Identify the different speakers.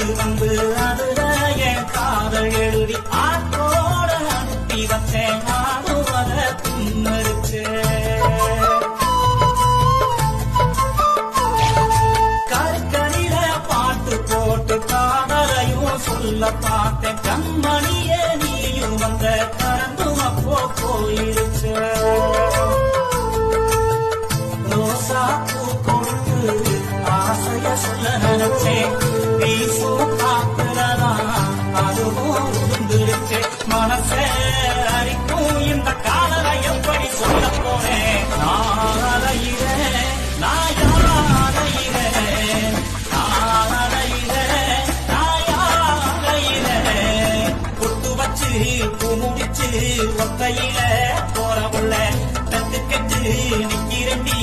Speaker 1: மனசு வந்து அதுல என் காதல் எழுதி ஆத்தோட அனுப்பி வச்சேன். நானும் அதை புன்னரிச்சேன். கற்கனில பாட்டு போட்டு காதலையும் சொல்ல பார்த்தேன். கண்மணியே நீயும் வந்த கரந்தும் அப்போ போயிருச்சு. ரோசா பூ கொடுத்து ஆசைய சொல்ல நினைச்சேன். வீசும் காத்துலதான் அதுவும் உருந்துருச்சு. மனசே அரிக்கும் இந்த காதலை எப்படி சொல்ல போறேன். நான் அலையிறேன், நான் அலையிறேன், நான் அலையிறேன், நான் அலையிறேன். பொட்டு வச்சு பூ முடிச்சு ஒத்தையில போறவுள்ள தட்டு கெட்டு நிக்கிறண்டி.